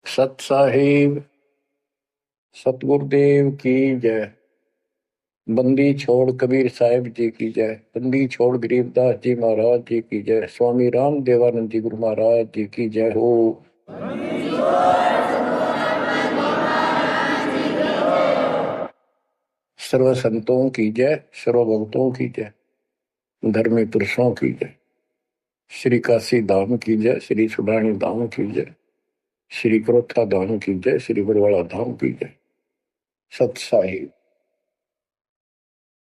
सत साहिब सतगुरुदेव की जय। बंदी छोड़ कबीर साहिब जी की जय। बंदी छोड़ गरीबदास जी महाराज जी की जय। स्वामी राम देवानंद जी गुरु महाराज जी की जय हो। सर्व संतों की जय, सर्व भक्तों की जय, धर्मी पुरुषों की जय। श्री काशी धाम की जय, श्री सुडानी धाम की जय, श्री क्रोथा धाम की जय, श्री बरवाड़ा धाम की जय। सत साहिब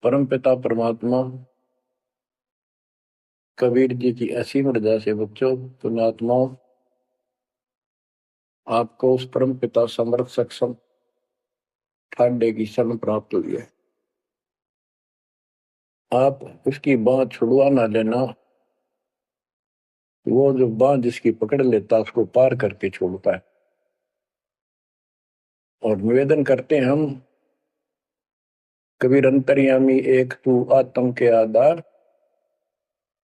परम पिता परमात्मा कबीर जी की असीम रजा से बच्चों पुण्यात्माओं, आपको उस परम पिता समर्थ सक्षम ठाडे की शरण प्राप्त हुई है। आप उसकी बांह छुड़वा ना लेना। वो जो बांह जिसकी पकड़ लेता उसको पार करके छोड़ता है। और निवेदन करते हैं हम, कबीर अंतर्यामी एक तू आत्म के आधार,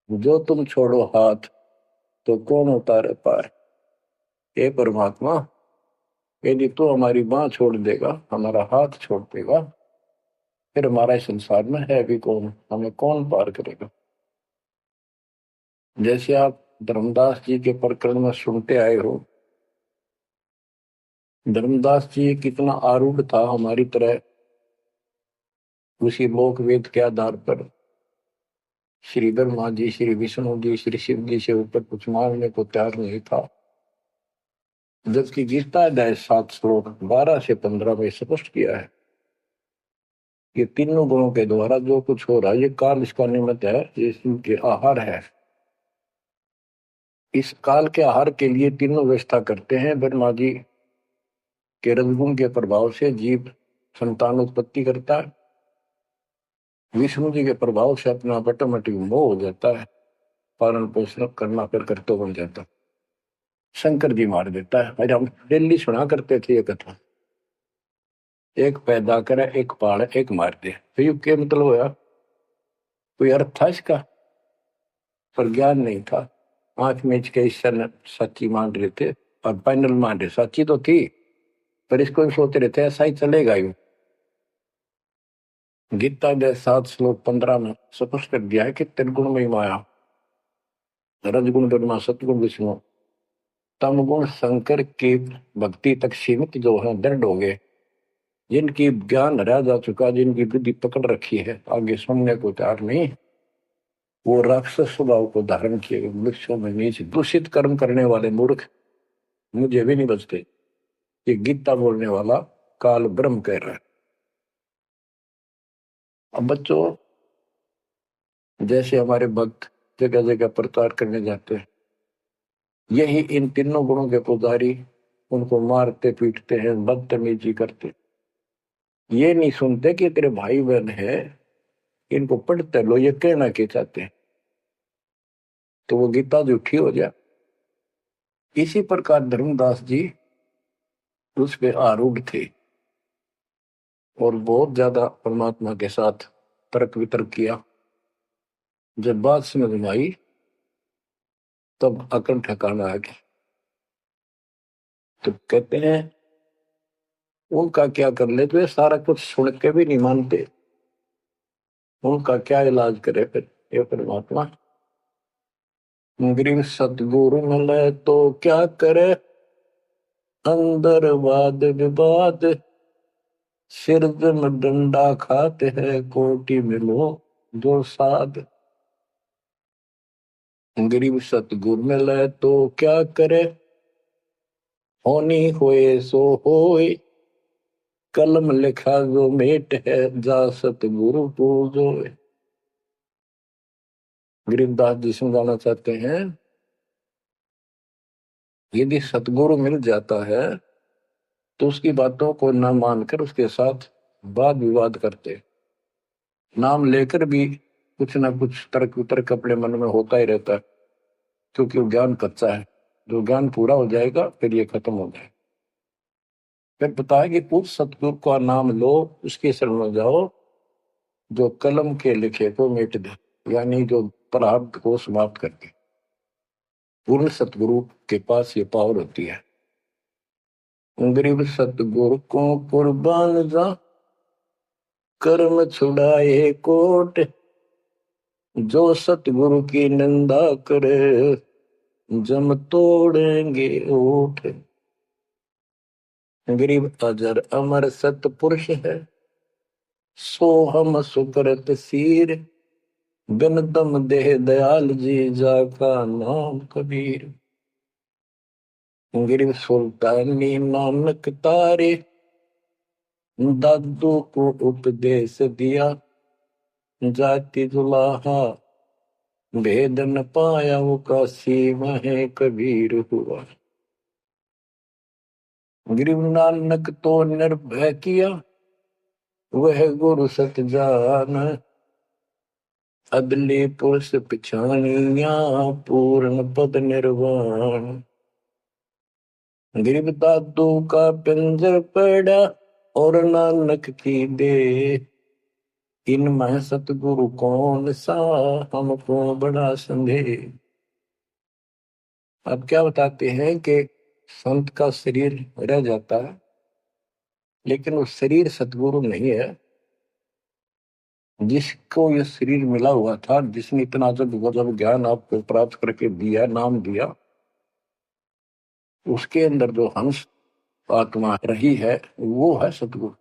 जो तुम छोड़ो हाथ तो कौन उतारे पार। हे परमात्मा, यदि तू हमारी बांह छोड़ देगा, हमारा हाथ छोड़ देगा, फिर हमारा इस संसार में है भी कौन, हमें कौन पार करेगा। जैसे आप धर्मदास जी के प्रकरण में सुनते आए हो, धर्मदास जी कितना आरूढ़ था हमारी तरह। उसी लोक वेद के आधार पर श्री ब्रह्मा जी, श्री विष्णु जी, श्री शिव जी से ऊपर कुछ मांगने को तैयार नहीं था। जबकि गीता अध्याय 7 श्लोक 12 से 15 में स्पष्ट किया है, ये तीनों गुणों के द्वारा जो कुछ हो रहा है ये काल इसका निमित्त है, ये इनके आहार है। इस काल के आहार के लिए तीनों व्यवस्था करते हैं। ब्रह्मा जी के रजगुण के प्रभाव से जीव संतान उत्पत्ति करता है। विष्णु जी के प्रभाव से अपना ऑटोमेटिक मोह हो जाता है, पालन पोषण करना फिर कर्तव्य बन जाता है। शंकर जी मार देता है। अरे हम डेली सुना करते थे ये कथा, एक पैदा करे, एक पाले, एक मार दे। तो ये क्या मतलब होया? कोई अर्थ था इसका? पर ज्ञान नहीं था। आंख मीच के ईश्वर ने सच्ची मान रहे थे और फाइनल मान रहे, सच्ची तो थी पर इसको भी सोच रहे थे ऐसा ही चलेगा। यूं गीता के 7 श्लोक 15 में स्पष्ट कर दिया है कि त्रिगुण में माया, रजगुण ब्रह्मा, सतगुण विष्णु, तम गुण शंकर की भक्ति तक सीमित जो है दृढ़ हो गए। जिनकी ज्ञान हरा जा चुका, जिनकी बुद्धि पकड़ रखी है, आगे सुनने को तैयार नहीं, वो राक्षस स्वभाव को धारण किए वृक्षों में नीचे दूषित कर्म करने वाले मूर्ख मुझे भी नहीं बचते। ये गीता बोलने वाला काल ब्रह्म कह रहा है। अब बच्चों, जैसे हमारे भक्त जगह जगह प्रचार करने जाते हैं, यही इन तीनों गुणों के पुजारी उनको मारते पीटते हैं, बदतमीजी करते। ये नहीं सुनते कि तेरे भाई बहन है, इनको पढ़ते लो, ये कहना के चाहते हैं, तो वो गीता झूठी हो जाए। इसी प्रकार धर्मदास जी उस पे आरूढ़ थे और बहुत ज्यादा परमात्मा के साथ तर्क वितर्क किया। जब बात समझ में आई तब अकल ठिकाना आ गया। तो कहते हैं उनका क्या कर ले, तो ये सारा कुछ सुन के भी नहीं मानते, उनका क्या इलाज करे फिर ये परमात्मा। गरीब सतगुरु मिले तो क्या करे, अंदर वाद विवाद, सिर में डंडा खाते हैं, कोटि मिलो दो साध। गरीब सतगुरु मिले तो क्या करे, होनी होए सो होए, कलम लिखा जो मेट है, जा सतगुरु पूजो। गरीबदास जी समझाना चाहते हैं, यदि सतगुरु मिल जाता है तो उसकी बातों को न मानकर उसके साथ वाद विवाद करते, नाम लेकर भी कुछ ना कुछ तर्क वितर्क अपने मन में होता ही रहता है, क्योंकि वो ज्ञान कच्चा है। जो ज्ञान पूरा हो जाएगा फिर ये खत्म हो जाएगा। फिर बताया कि उस सतगुरु का नाम लो, उसके शरण में जाओ, जो कलम के लिखे को मिट दे, यानी जो प्रारब्ध को समाप्त कर दे। पूर्ण सतगुरु के पास ये पावर होती है। गरीब सतगुरु को कुर्बान जा, कर्म छुड़ाए कोट, जो सतगुरु की निंदा करे, जम तोड़ेंगे ओठ। गरीब अजर अमर सतपुरुष है, सो हम सुकृत सीर, बिन दम देह दयाल जी, जाका नाम कबीर। गरीब सुल्तानी नानक तारे, दादू को उपदेश दिया, जाति जुलाहा भेद न पाया, वो काशी में कबीर हुआ। गरीब नानक तो निर्भय किया, वह गुरु सत जान, अदली पुरुष पिछानिया, पूर्ण पद निर्वाण। गरीब दादू का पिंजर पड़ा, और नानक की दे, इनमें सतगुरु कौन सा, हमको बड़ा संदेह। अब क्या बताते हैं कि संत का शरीर रह जाता है, लेकिन वो शरीर सतगुरु नहीं है। जिसको ये शरीर मिला हुआ था, जिसने इतना जब ज्ञान आपको प्राप्त करके दिया, नाम दिया, उसके अंदर जो हंस आत्मा रही है, वो है सतगुरु।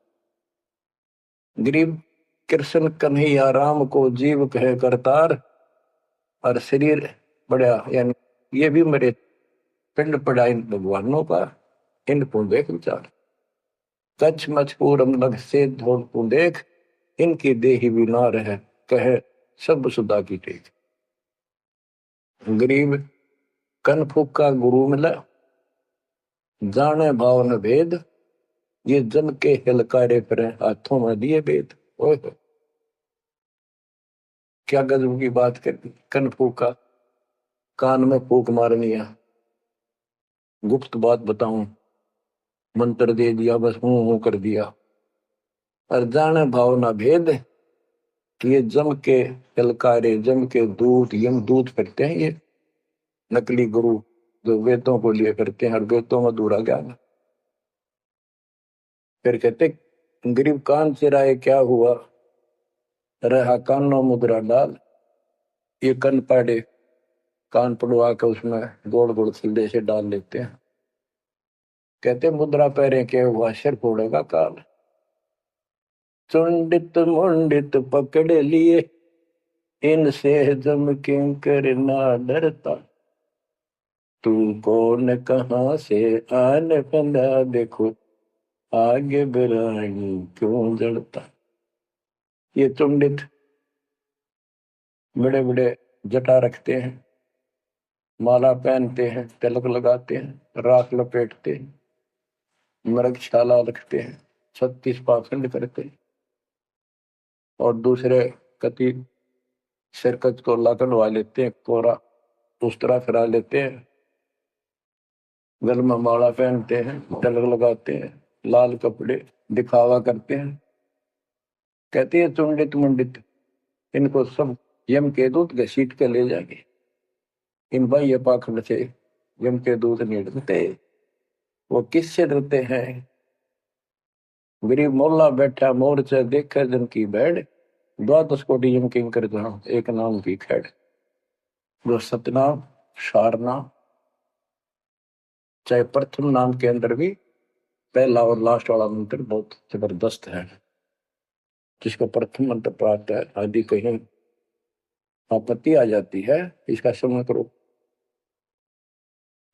गरीब कृष्ण कन्हैया राम को जीव कहे करतार, और शरीर बड़ा, यानी ये भी मेरे पिंड पड़ा इन भगवानों का, इनको देख विचार। कच्छ मचपूरम लग से धोल को देख, इनकी देही भी ना रहे, कहे सब सुधा की टेक। गरीब कनफुक का गुरु मिला, जाने भाव न भेद, ये जन के हिलकारे फिरे, हाथों में दिए भेद। ओए क्या गजब की बात कर। कनफुक का कान में फूक मारनी है, गुप्त बात बताऊं, मंत्र दे दिया, बस हूं कर दिया। और जाने भाव ना भेद, ये जम के हिलकारे, जम के दूत, यम दूत करते हैं ये नकली गुरु, जो वेदों को लिए करते हैं, और वेदों में अधूरा ज्ञान। फिर कहते गरीब कान चिराए क्या हुआ, रहा कानों मुद्रा डाल। ये कन पाड़े, कान पड़वा के उसमें गोड़ गोड़ छिल्ले से डाल लेते हैं। कहते मुद्रा पैरे क्या हुआ, सिर फोड़ेगा काल। चुंडित मुंडित पकड़ लिए, इनसे जम किंकर ना डरता। तू कौन कहां से आने फंदा, देखो आगे बिरानी क्यों जड़ता। ये चुंडित बड़े बड़े जटा रखते हैं, माला पहनते हैं, तिलक लगाते हैं, राख लपेटते हैं, मृगशाला रखते हैं, 36 पाखंड करते हैं, और दूसरे कति सिरकत को लाकड़वा लेते हैं, कोरा उस तरह फिरा लेते हैं, गल में माला पहनते हैं, तिलक लगाते हैं, लाल कपड़े दिखावा करते हैं। कहते हैं चुंडित मुंडित, इनको सब यम के दूत घसीट के ले जाएंगे। इन बाह्य पाखंड से यम के दूत नहीं डरते। वो किससे डरते हैं? गरीब मोल्ला बैठा मोर्चा देखे जन की बैठ, द्वादश कोटि यम किंकर जहां, एक नाम की खैड़। जो सतनाम सारनाम, चाहे प्रथम नाम के अंदर भी पहला और लास्ट वाला मंत्र बहुत जबरदस्त है। जिसको प्रथम मंत्र प्राप्त है, आदि कहीं आपत्ति आ जाती है, इसका स्मरण करो।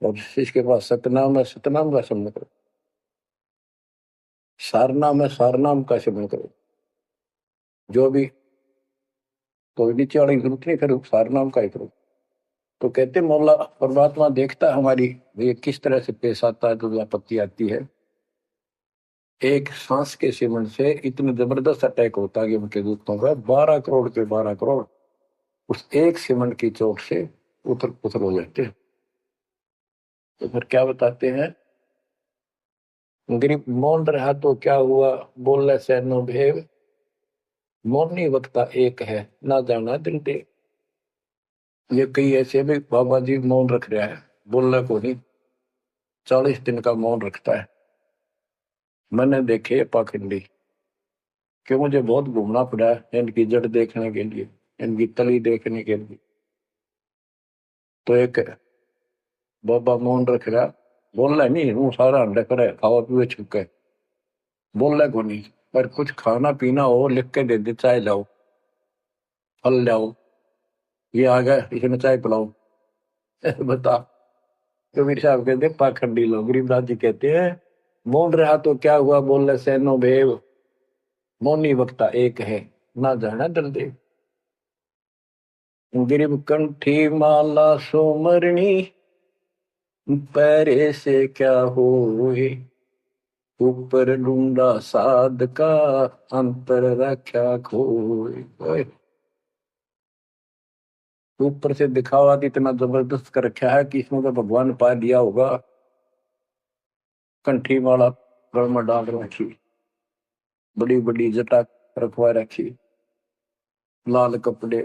और इसके पास सतनाम है, सतनाम का स्मरण करो। सारनाम है, सारनाम का स्मरण करो। जो भी कोई नीचे वाली जरूरत नहीं, फिर सारनाम का ही करो। तो कहते मौला परमात्मा देखता है हमारी ये किस तरह से पेश आता है, जो आपत्ति आती है। एक सांस के सेवन से इतने जबरदस्त अटैक होता है उनके दूतों का, 12 करोड़ के 12 करोड़ उस एक सेवन की चोट से उतर उतर हो जाते हैं। तो फिर क्या बताते हैं, गरीब मौन रहा तो क्या हुआ, बोले से नो भेव, मौनी वक्ता एक है, ना जाना दिल दे। ये कई ऐसे भी बाबा जी मौन रख रहा है, बोलने को नहीं, 40 दिन का मौन रखता है, मैंने देखे पाखंडी कि मुझे बहुत घूमना पड़ा है इनकी जड़ देखने के लिए, इनकी तली देखने के लिए। तो एक बाबा मौन रख रहा, बोल रहा नहीं, वो सारा अंडा करे खावा पीवे छुके, बोल रहा को नहीं, पर कुछ खाना पीना हो लिख के दे दे, चाय लाओ, फल लाओ, ये आ गया इसने चाय पिलाओ। बता। कबीर साहब कहते पाखंडी लोग। गरीबदास जी कहते हैं मौन रहा तो क्या हुआ, बोल सैनो भेव, मौनी वक्ता एक है, ना जाना दलदेव। गिरिब कंठी माला सोमरणी, पैरे से क्या होए, ऊपर ढूंढा साध का, अंतर रख्या खोए। ऊपर से दिखावा इतना जबरदस्त कर रखा है कि इसमें तो भगवान पा दिया होगा। कंठी माला गल में डाल रखी, बड़ी बड़ी जटा रखवा रखी, लाल कपड़े,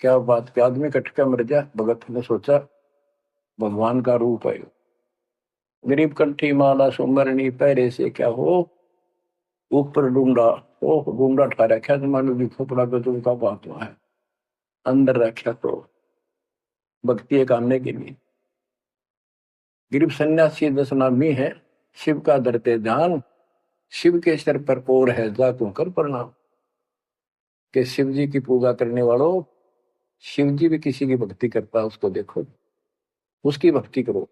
क्या बात के आदमी कटका मर जा। भगत ने सोचा भगवान का रूप है। गरीब कंठी माला सुमरनी, पैरे से क्या हो, ऊपर डूंडा, ओ डूंडा ठा रखा तो मानो भी कपड़ा गजब का बात है, अंदर रखा तो भक्ति करने के लिए। गरीब सन्यासी दस नामी है, शिव का धरते ध्यान, शिव के सिर पर और है जातों कर प्रणाम। के शिव जी की पूजा करने वालों, शिव जी भी किसी की भक्ति करता है, उसको देखो, उसकी भक्ति करो।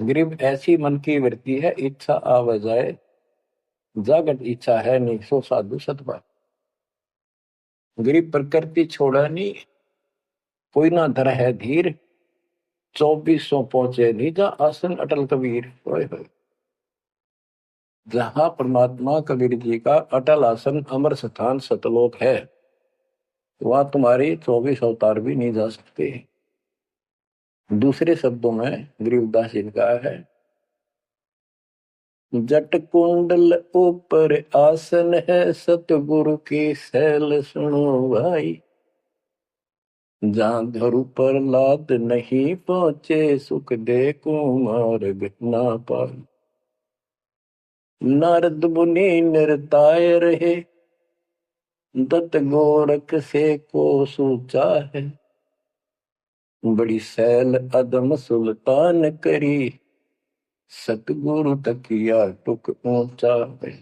गरीब ऐसी मन की वृत्ति है, इच्छा आव जाए, जागत इच्छा है नहीं, सो साधु सतपा। गरीब प्रकृति छोड़ा नहीं, कोई ना धर है धीर, 2400 पहुंचे निजा आसन अटल कबीर। जहां परमात्मा कबीर जी का अटल आसन अमर स्थान सतलोक है, वहां तुम्हारी 24 अवतार भी नहीं जा सकते। दूसरे शब्दों में गरीबदास जी ने कहा है, जट कुंडल ऊपर आसन है, सतगुरु की सैल सुनो भाई, जहां धरु पर लाद नहीं पहुंचे, सुख दे कुमार्ग ना पाई। नारद मुनि निरताय रहे, दत्त गोरख से को सूचा है, बड़ी सैल अदम सुल्तान करी, सतगुरु तकिया टुक ऊंचा है।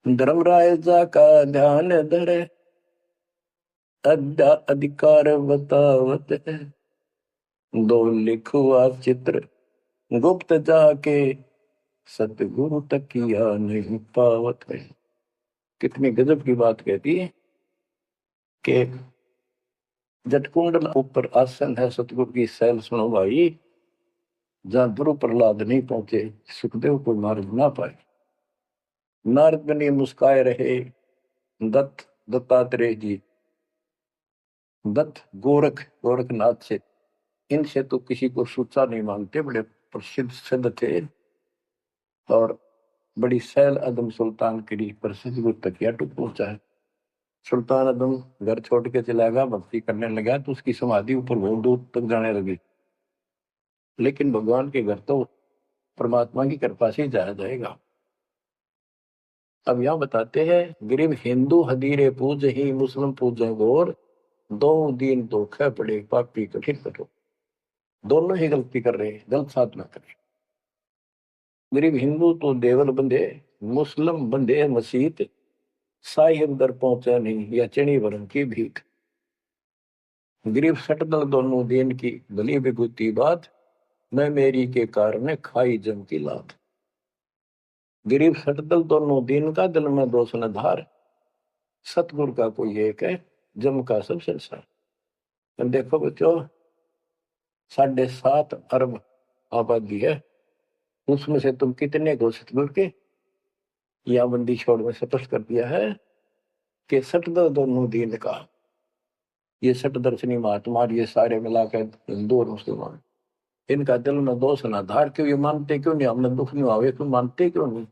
धर्मराजा का ध्यान धरे, अद्या अधिकार बतावत है, दो लिखुआ चित्र गुप्त जाके, सतगुरु तकिया नहीं पावत है। कितनी गजब की बात कहती है कि जटकुंडल ऊपर आसन है, सतगुरु की सैल सुनो भाई, जहां ध्रुव प्रहलाद नहीं पहुंचे, सुखदेव को मार्ग ना पाए। नारद मुनि मुस्काए रहे, दत्तात्रेय जी, दत्त गोरख गोरखनाथ से, इनसे तो किसी को सूचा नहीं मानते, बड़े प्रसिद्ध सिद्ध थे, और बड़ी सैल अदम सुल्तान करी, प्रसिद्ध गुरु तकिया टुक पहुंचा है। सुल्तान अदम घर छोड़ के चला गया, भक्ति करने लगा, तो उसकी समाधि ऊपर बहुत दूर तक जाने लगी। लेकिन भगवान के घर तो परमात्मा की कृपा से जाया जाएगा। अब यहां बताते हैं, गरीब हिंदू हदीरे पूज ही, मुस्लिम पूजे गोर, दो दीन धोखे पड़े, पापी कठिन करो। दोनों ही गलती कर रहे हैं, गलत साधना कर रहे। गरीब हिंदू तो देवल बंधे, मुस्लिम बंधे मसीत, साई अंदर पहुंचा नहीं, या चणी वरण की भीख। गरीब सटदल दोनों दीन की भली विभूति बात, मैं मेरी के कारण खाई जम की लात। गरीब सटदल दोनों दीन का, दिल में दोष न धार, सतगुरु का कोई एक है, जम का सब संसार। देखो बच्चों, 7.5 अरब आबादी है, उसमें से तुम कितने को सतगुरु के, या बंदी छोड़ में स्पष्ट कर दिया है कि सटदल दोनों दीन का, ये सट दर्शनी महात्मा, ये सारे मिलाकर हिंदू और मुसलमान, इनका दिल में दोष ना धार। क्यों? ये मानते क्यों नहीं हमने दुख नहीं आवे, क्यों मानते क्यों नहीं,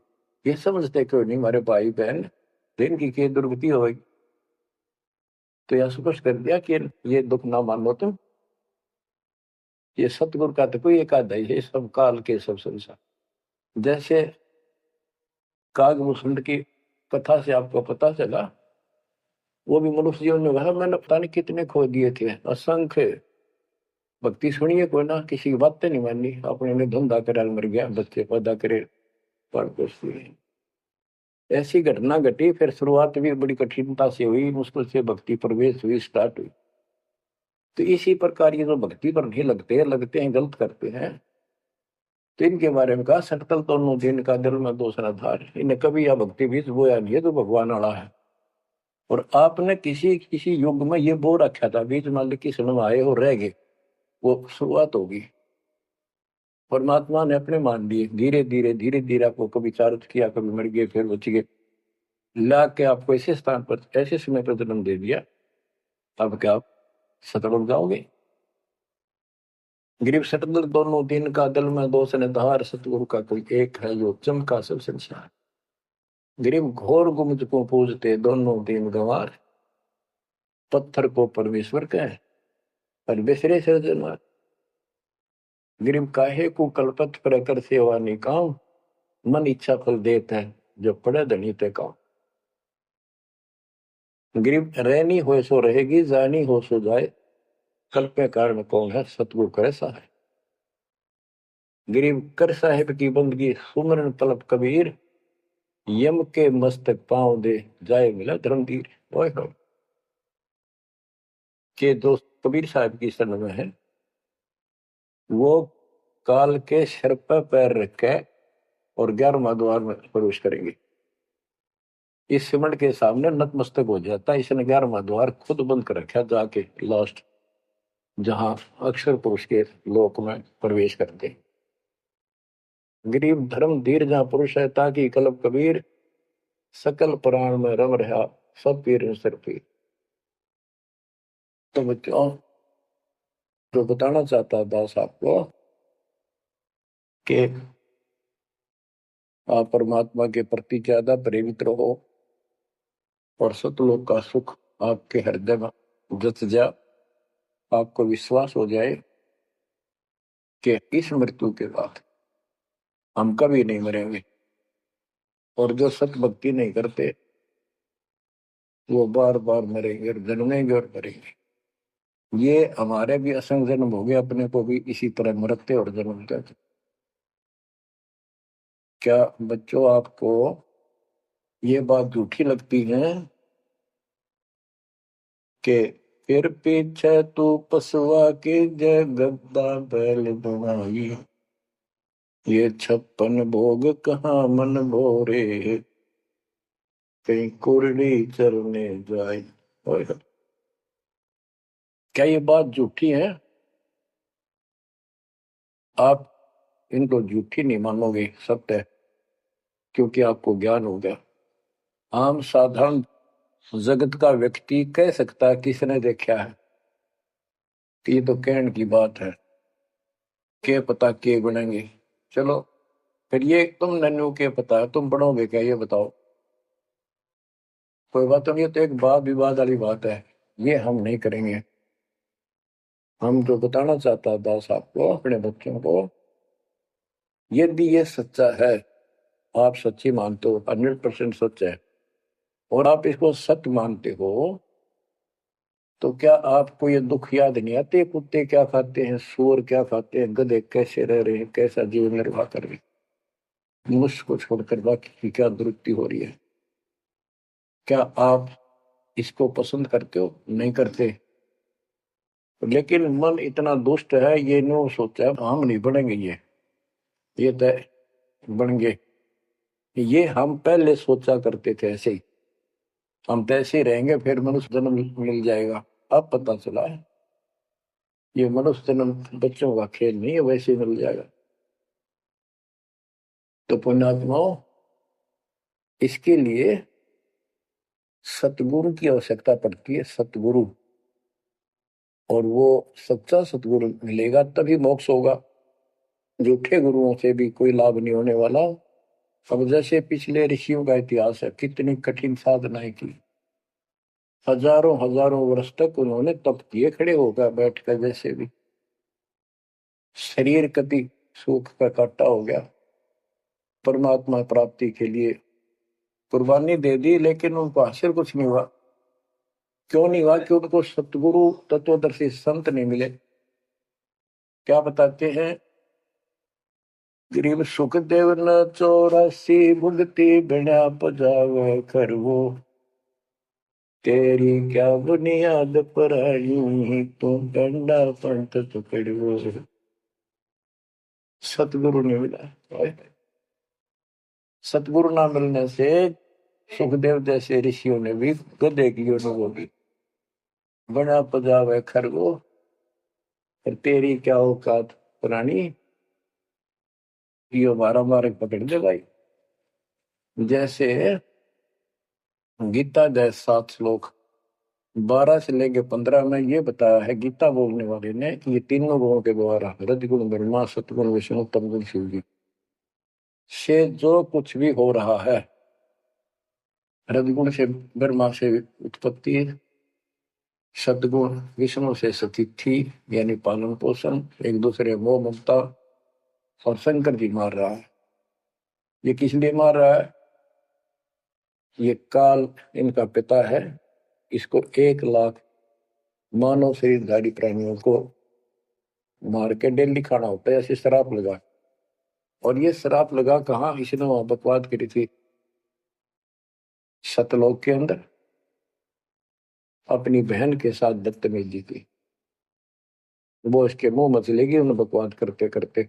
ये समझते क्यों नहीं हमारे भाई बहन, इनकी क्या दुर्गति होगी। तो यह स्पष्ट कर दिया कि ये दुख ना मानो तुम, ये सतगुरु का तो कोई एक आधा ही है, सब काल के सब संसार। जैसे कागभूषण की कथा से आपको पता चला, वो भी मनुष्य जीवन में भरा, मैंने पता नहीं कितने खो दिए थे, असंख्य। भक्ति सुनिए कोई ना, किसी की बातें नहीं माननी, अपने ने धंधा करे मर गया, बच्चे पैदा करे पर कुछ नहीं। ऐसी घटना घटी, फिर शुरुआत भी बड़ी कठिनता से हुई, मुश्किल से भक्ति प्रवेश हुई, स्टार्ट हुई। तो इसी प्रकार ये जो भक्ति पर नहीं लगते, लगते हैं गलत करते हैं, तो इनके बारे में कहा, सकल दोनों दिन का दिल में दूसरा धार, इन्हें कभी यह भक्ति बीज बोया नहीं है तो भगवान आड़ा है। और आपने किसी किसी युग में ये बो रखा था, बीज मान लो किस में आए और रह गए, वो शुरुआत होगी। परमात्मा ने अपने मान लिए, धीरे धीरे धीरे धीरे आपको कभी चारित किया, कभी मर गए, फिर बच गए, ला के आपको ऐसे स्थान पर, ऐसे समय पर जन्म दे दिया। अब क्या आप सतर्क जाओगे? गिरीब सतगुर दोनों दिन का दल में दो सन धार, सतगुरु का कोई एक है जो चमका सब संसार। गिरीब घोर गुमज को पूजते दोनों दिन गंवार, पत्थर को परमेश्वर कहे पर बिसरे सृजनहार। गिरीब काहे को कल्पत पर कर सेवा निकाम, मन इच्छा फल देता है जो पड़े धनी ते काम। गिरीब रहनी हो सो रहेगी, जानी हो सो जाए, कल्पे कारण कौन है सतगुरु करे सहाय। गिरीब कर साहिब की बंदगी सुमरन तलब कबीर, यम के मस्तक पांव दे जाए मिला धर्मवीर। ओए हो के दोस्त कबीर साहब की शरण में है, वो काल के सिर पर पैर रख के और 11वां द्वार में प्रवेश करेंगे। इस सिमट के सामने नतमस्तक हो जाता है, इसने 11वां द्वार खुद बंद कर रखा, जाके लास्ट जहां अक्षर पुरुष के लोक में प्रवेश करते। गरीब धर्म धीर जहां पुरुष है, ताकि कलब कबीर, सकल प्राण में रम रहा सब पीर सिर पीर। तो बच्चों, जो बताना चाहता दास आपको कि आप परमात्मा के प्रति ज्यादा प्रेरित रहो और सतलोक का सुख आपके हृदय में जत जा, आपको विश्वास हो जाए कि इस मृत्यु के बाद हम कभी नहीं मरेंगे। और जो सत भक्ति नहीं करते वो बार बार मरेंगे और जन्मेंगे और मरेंगे। ये हमारे भी असंग जन्म हो गए, अपने को भी इसी तरह मरते और जन्मते। क्या बच्चों आपको ये बात झूठी लगती है कि फिर पीछे तू पसुआ के जय गद्दा बैल दुआई, ये 56 भोग कहाँ मन भोरे, कहीं कुरली चरने जाए। क्या ये बात झूठी है? आप इनको झूठी नहीं मानोगे, सत्य है, क्योंकि आपको ज्ञान हो गया। आम साधारण जगत का व्यक्ति कह सकता है किसने देखा है, कि ये तो कहने की बात है, के पता के बनेंगे। चलो फिर ये तुम नन्नू के पता है, तुम बनोगे क्या, ये बताओ। कोई बात नहीं, तो एक वाद विवाद वाली बात है, ये हम नहीं करेंगे। हम जो बताना चाहता है दास आपको, अपने बच्चों को, यदि ये सच्चा है, आप सच्ची मानते हो, 100% सच है, और आप इसको सत्य मानते हो, तो क्या आपको ये दुख याद नहीं आते? कुत्ते क्या खाते हैं, सूअर क्या खाते हैं, गधे कैसे रह रहे हैं, कैसा जीवन निर्वाह कर रहे हैं, मुझको छोड़कर बाकी की क्या दुरुक्ति हो रही है? क्या आप इसको पसंद करते हो? नहीं करते। लेकिन मन इतना दुष्ट है, ये नो सोचा हम नहीं बढ़ेंगे, ये तय बन गए। ये हम पहले सोचा करते थे ऐसे ही, हम तो ऐसे ही रहेंगे, फिर मनुष्य जन्म मिल जाएगा। अब पता चला है ये मनुष्य जन्म बच्चों का खेल नहीं है, वैसे ही मिल जाएगा। तो पुण्यात्माओं, इसके लिए सतगुरु की आवश्यकता पड़ती है, सतगुरु। और वो सच्चा सतगुरु मिलेगा तभी मोक्ष होगा, झूठे गुरुओं से भी कोई लाभ नहीं होने वाला। अब जैसे पिछले ऋषियों का इतिहास है, कितनी कठिन साधनाएं की, हजारों हजारों वर्ष तक उन्होंने तप किए, खड़े होकर बैठकर, जैसे भी शरीर कति सूख का काटा हो गया, परमात्मा प्राप्ति के लिए कुर्बानी दे दी, लेकिन उनको हासिल कुछ नहीं हुआ। क्यों नहीं हुआ? कि उनको सतगुरु तत्वदर्शी संत नहीं मिले। क्या बताते हैं? गरीब सुखदेव न 84 भुगती बिना पजावे खरवो, तेरी क्या बुनियाद पर आई तू डंडा पंथ पकड़ो। सतगुरु नहीं मिला। सतगुरु ना मिलने से सुखदेव जैसे ऋषियों ने भी गधे की अनुभव की, बना पजावे खरगो, तेरी क्या औकात पुरानी, ये मारा मारे पकड़ दे भाई। जैसे गीता जय 7 श्लोक 12 से लेके 15 में ये बताया है गीता बोलने वाले ने कि ये तीनों गुणों के द्वारा रजगुण ब्रह्मा सतगुण विष्णु तमगुण शिव जी से जो कुछ भी हो रहा है, रजगुण से ब्रह्मा से उत्पत्ति, सदगुण विष्णु से स्थिति यानी पालन पोषण, एक दूसरे मोह ममता, और शंकर जी मार रहा है। ये किस लिए मार रहा है? ये काल इनका पिता है, इसको 1 लाख मानव शरीरधारी प्राणियों को मार के डेली खाना होता है, ऐसे शराब लगा। और ये शराब लगा कहाँ? इसने वहां बकवाद करी थी सतलोक के अंदर, अपनी बहन के साथ बदतमीजी की। वो इसके मुंह मचलेगी उन्हें बकवाद करते करते।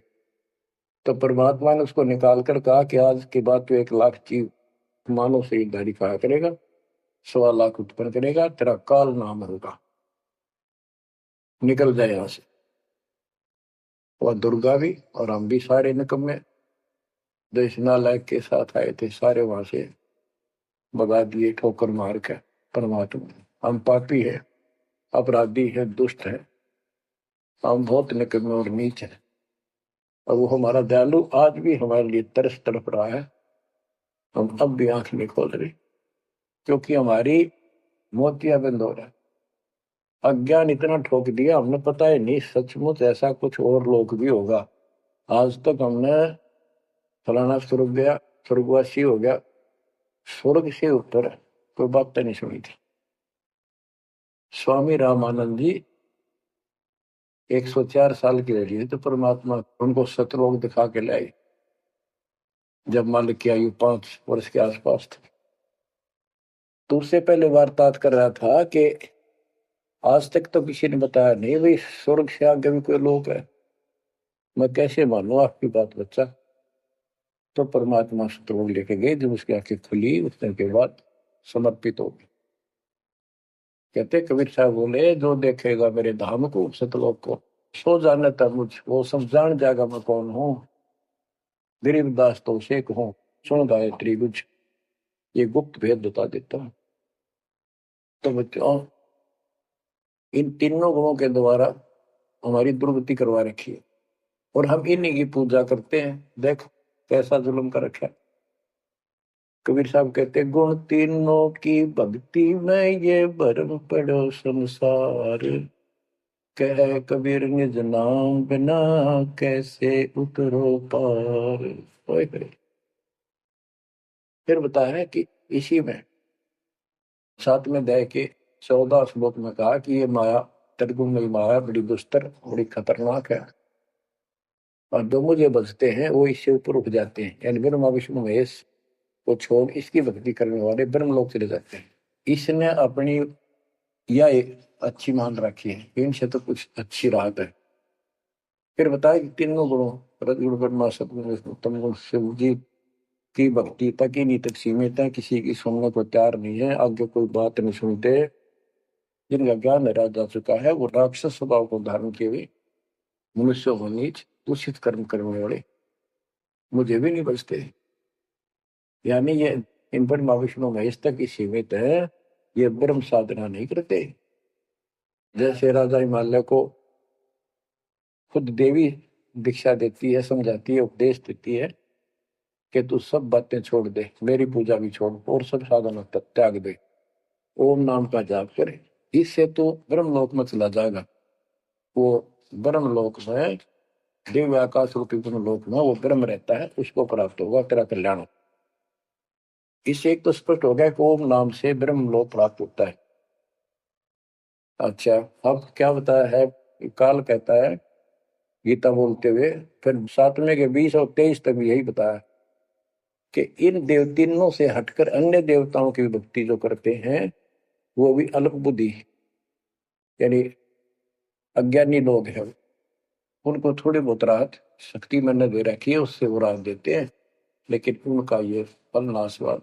तो परमात्मा ने उसको निकाल कर कहा कि आज के बाद तो 1 लाख जीव मानव शरीरधारी खाया करेगा, 1.25 लाख उत्पन्न करेगा, तेरा काल नाम होगा, निकल जाए यहां से। वह दुर्गा भी और हम भी सारे निकम्मे जो इस नालायक के साथ आए थे, सारे वहां से भगा दिए ठोकर मार के। परमात्मा हम पापी है, अपराधी है, दुष्ट है, हम बहुत निकम्मे और नीच है, और वो हमारा दयालु आज भी हमारे लिए तरस तड़प रहा है। हम अब भी आंख नहीं खोल रहे क्योंकि हमारी मोतियां बंद हो रहा है। अज्ञान इतना ठोक दिया हमने, पता है नहीं सचमुच ऐसा कुछ और लोग भी होगा। आज तक हमने फलाना स्वर्ग गया, स्वर्गवासी हो गया, स्वर्ग से ऊपर कोई बात तो नहीं सुनी थी। स्वामी रामानंद जी 104 साल की रही तो परमात्मा उनको सतलोक दिखा के लाई, जब मालिक की आयु 5 वर्ष के आसपास थी। तो उससे पहले वार्तालाप कर रहा था कि आज तक तो किसी ने बताया नहीं भाई स्वर्ग से आगे भी कोई लोक है, मैं कैसे मानूं आपकी बात बच्चा। तो परमात्मा सतलोक लेके गए, जब उसकी आंखें खुली उस दिन के बाद समर्पित हो गई। कहते कबीर साहब बोले जो देखेगा मेरे धाम को सतलोक को, सो जाने तक मुझ वो सब जान जाएगा मैं कौन हूँ। गरीबदास तो उसे कहूँ सुन गायत्री कुछ, ये गुप्त भेद बता देता हूँ। तो बच्चों इन तीनों गुणों के द्वारा हमारी दुर्गति करवा रखी है, और हम इन्हीं की पूजा करते हैं। देख कैसा जुल्म कर रखा है। कबीर साहब कहते गुण तीनों की भक्ति में ये भरम पड़ो संसार, कह कबीर निज नाम बिना कैसे उतरो पार। ओए होए। फिर बताया है कि इसी में 7वें अध्याय के 14 श्लोक में कहा कि ये माया त्रिगुण माया बड़ी दुस्तर बड़ी खतरनाक है, और जो मुझे बचते हैं वो इससे ऊपर उठ जाते हैं, यानी ब्रह्मा विष्णु महेश को छोड़ इसकी भक्ति करने वाले ब्रह्म लोक चले जाते हैं। इसने अपनी यह एक अच्छी मान रखी है, इनसे तो कुछ अच्छी राहत है। फिर बताया कि तीनों गुणों रजगुण ब्रह्मा सतगुण विष्णु तमगुण शिव जी की भक्ति तक ही नहीं तक सीमित है, किसी की सुनने को तैयार नहीं है, आगे कोई बात नहीं सुनते। जिनका ज्ञान हरा जा चुका है वो राक्षस स्वभाव को धारण किए हुए मनुष्य को नीच दूषित कर्म करने वाले मुझे भी नहीं बचते। यानी ये इन ब्रह्मा विष्णु महेश तक ही सीमित है, ये ब्रह्म साधना नहीं करते। जैसे राजा हिमालय को खुद देवी दीक्षा देती है, समझाती है, उपदेश देती है कि तू सब बातें छोड़ दे, मेरी पूजा भी छोड़ और सब साधन त्याग दे, ओम नाम का जाप करे, इससे तो ब्रह्मलोक में चला जाएगा। वो ब्रह्मलोक में दिव्य आकाश रूपी लोक में वो ब्रह्म रहता है, उसको प्राप्त होगा, तेरा कल्याण। इससे एक तो स्पष्ट हो गया कि ओम नाम से ब्रह्म लोक प्राप्त होता है। अच्छा, अब क्या बताया है? काल कहता है गीता बोलते हुए, फिर 7वें के 20 और 23 तक भी यही बताया कि इन तीनों से हटकर अन्य देवताओं की भक्ति जो करते हैं वो भी अल्प बुद्धि, यानी अज्ञानी लोग हैं। उनको थोड़ी बहुत राहत शक्ति मैंने दे रखी है, उससे वो राहत देते हैं, लेकिन उनका ये फल नाशवान।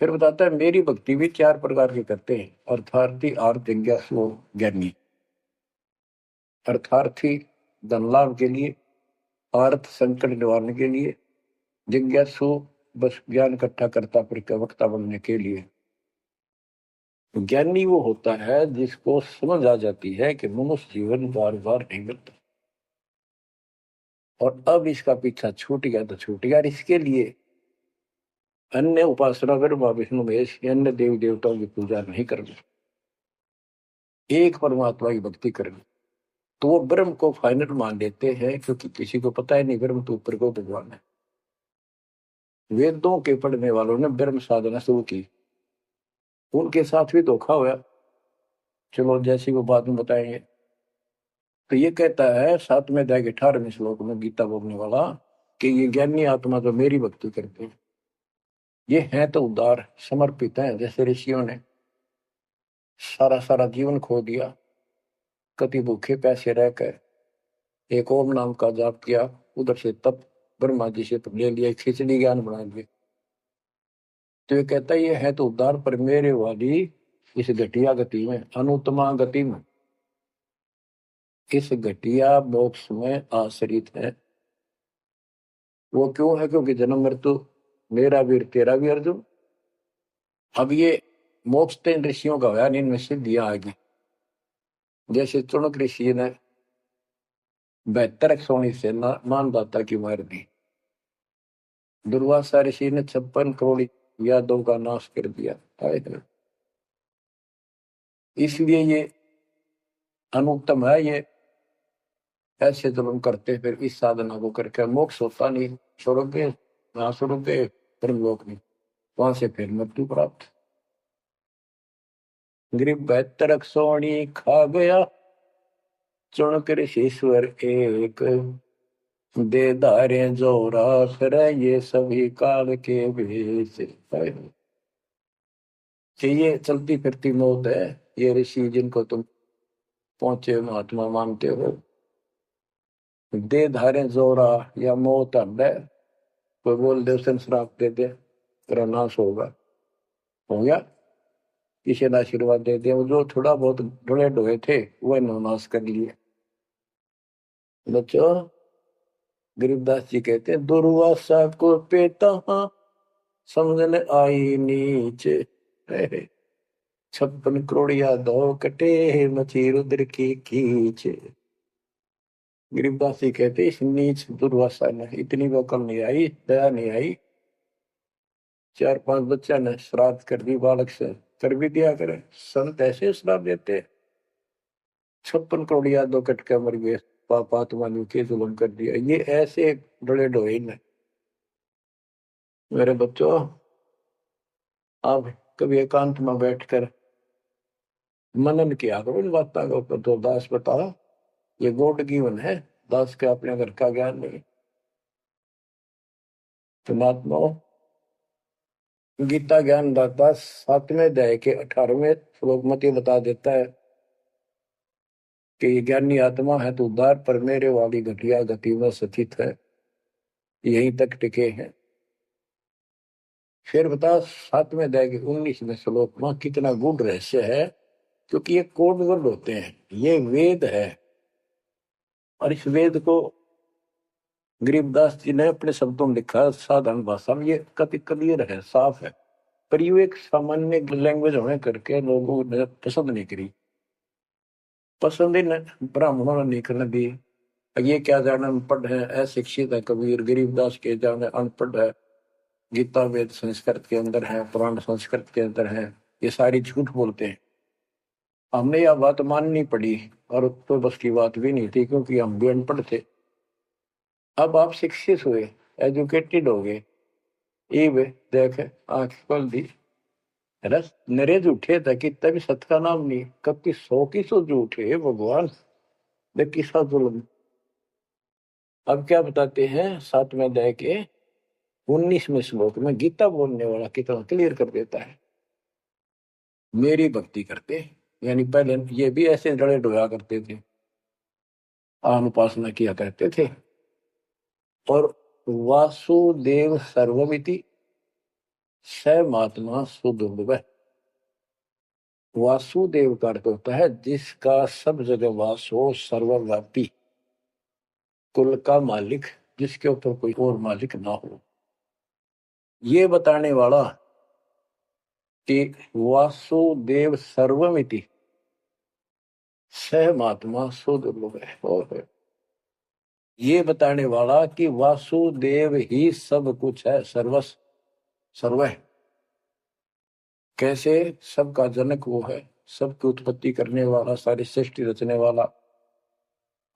फिर बताता है मेरी भक्ति भी 4 प्रकार की करते हैं, अर्थार्थी, आर्थ, जिज्ञासु, ज्ञानी। अर्थार्थी धन लाभ के लिए, आर्थ संकट निवारने के लिए, जिज्ञासु बस ज्ञान इकट्ठा करता वक्ता बनने के लिए। ज्ञानी वो होता है जिसको समझ आ जाती है कि मनुष्य जीवन बार बार नहीं मिलता, और अब इसका पीछा छूट गया तो छूट गया। इसके लिए अन्य उपासना ब्रह्मा विष्णु महेश अन्य देवी देवताओं की पूजा नहीं करनी, एक परमात्मा की भक्ति करनी। तो वो ब्रह्म को फाइनल मान लेते हैं, क्योंकि किसी को पता ही नहीं ब्रह्म तो ऊपर को भगवान है। वेदों के पढ़ने वालों ने ब्रह्म साधना शुरू की, उनके साथ भी धोखा हुआ। चलो जैसी वो बात में बताएंगे। तो ये कहता है 7वें अध्याय के 18वें श्लोक में गीता बोलने वाला कि ये ज्ञानी आत्मा जो मेरी भक्ति करते हैं ये हैं तो उदार, समर्पित हैं। जैसे ऋषियों ने सारा सारा जीवन खो दिया, कति भूखे प्यासे रहकर एक ओम नाम का जाप किया, उधर से तप ब्रह्मा जी से ले लिया, खिचड़ी ज्ञान बना लिया। तो ये कहता है ये है तो उद्धार पर मेरे वाली इस घटिया गति में, अनुत्तमा गति में, इस घटिया मोक्ष में आश्रित है। वो क्यों है? क्योंकि जन्म मृत्यु मेरा वीर तेरा भी अर्जुन। अब ये मोक्ष तीन ऋषियों का हुआ, इनमें सिद्धियां आ गई। जैसे चुनक ऋषि ने 72 सोनी से मानदाता की मार दी, दुर्वासा ऋषि ने 56 करोड़ यादव का नाश कर दिया। इसलिए ये अनुत्तम है। ये ऐसे जुल्म करते फिर इस साधना को करके मोक्ष होता नहीं, स्वर्ग गए, वहां स्वर्ग गए, ब्रह्मलोक नहीं, वहां से फिर मृत्यु प्राप्त। गरीब 72 सोनी खा गया चुनक ऋषीश्वर एक, दे धारे जोरा फिर ये सभी काल के भेष। ये चलती फिरती मौत है। ये ऋषि जिनको तुम पहुंचे महात्मा मानते हो, दे धारे जोरा या मौत है, कोई बोल दे उसने श्राप दे दे तेरा नाश होगा, हो गया। किसी ने आशीर्वाद दे दिया, वो जो थोड़ा बहुत ढोए ढोए थे वो नाश कर लिए। बच्चों, गरीबदास जी कहते हैं दुर्वासा को पेता समझने आई नीचे, 56 करोड़िया दो कटे मची रुद्र की खींच। गरीबदास जी कहते इस नीच दुर्वासा ने इतनी वकल नहीं आई, दया नहीं आई। 4-5 बच्चा ने श्राद्ध कर दी, बालक से कर भी दिया करे। संत ऐसे श्राद्ध देते, 56 करोड़िया दो कट के मर गए, पापात्मा ने के जुल्म कर दिया। ये ऐसे डोले डोए ने। मेरे बच्चों, आप कभी एकांत में बैठकर मनन किया करो इन बातों के ऊपर। तो दास बता, ये गॉड गिवन है, दास के अपने घर का ज्ञान नहीं। तो महात्माओं, गीता ज्ञान दाता 7वें अध्याय के 18वें श्लोक में बता देता है कि ये ज्ञानी आत्मा है तो उद्धार पर मेरे वाली घटिया गति में स्थित है, यहीं तक टिके हैं। फिर बता 7वें अध्याय के 19वें श्लोक में कितना गूढ़ रहस्य है, क्योंकि ये कोड वर्ड होते हैं, ये वेद है। और इस वेद को गरीबदास जी ने अपने शब्दों में लिखा, साधारण भाषा में, ये कति क्लियर है, साफ है। पर ये एक सामान्य लैंग्वेज होने करके लोगों ने पसंद नहीं करी, पसंद ही ब्राह्मणों ने नहीं करने दी। ये क्या जाने अनपढ़ है, अशिक्षित है कबीर, गरीबदास के जाने अनपढ़ है, गीता वेद संस्कृत के अंदर है, पुराण संस्कृत के अंदर है, ये सारी झूठ बोलते हैं। हमने यह बात माननी पड़ी, और तो बस की बात भी नहीं थी, क्योंकि हम भी अनपढ़ थे। अब आप शिक्षित हुए, एजुकेटेड हो गए, इब देख आंख खोल दी, रस नरे झूठे था कि तभी सत का नाम नहीं, कब की 100 की 100 झूठे हे भगवान, देख किसा जुल्म। अब क्या बताते हैं 7वें अध्याय के 19वें श्लोक में गीता बोलने वाला कितना क्लियर कर देता है। मेरी भक्ति करते, यानी पहले ये भी ऐसे जड़े डोया करते थे, अनुपासना किया करते थे। और वासुदेव सर्वमिति स महात्मा सुदुर्लभ। वासुदेव का अर्थ होता है जिसका सब जगह वास हो, सर्वव्यापी, कुल का मालिक, जिसके ऊपर कोई और मालिक ना हो। ये बताने वाला कि वासुदेव सर्वमिति स महात्मा सुदुर्लभ है। और ये बताने वाला कि वासुदेव ही सब कुछ है, सर्वस्व सर्व है। कैसे? सबका जनक वो है, सबकी उत्पत्ति करने वाला, सारी सृष्टि रचने वाला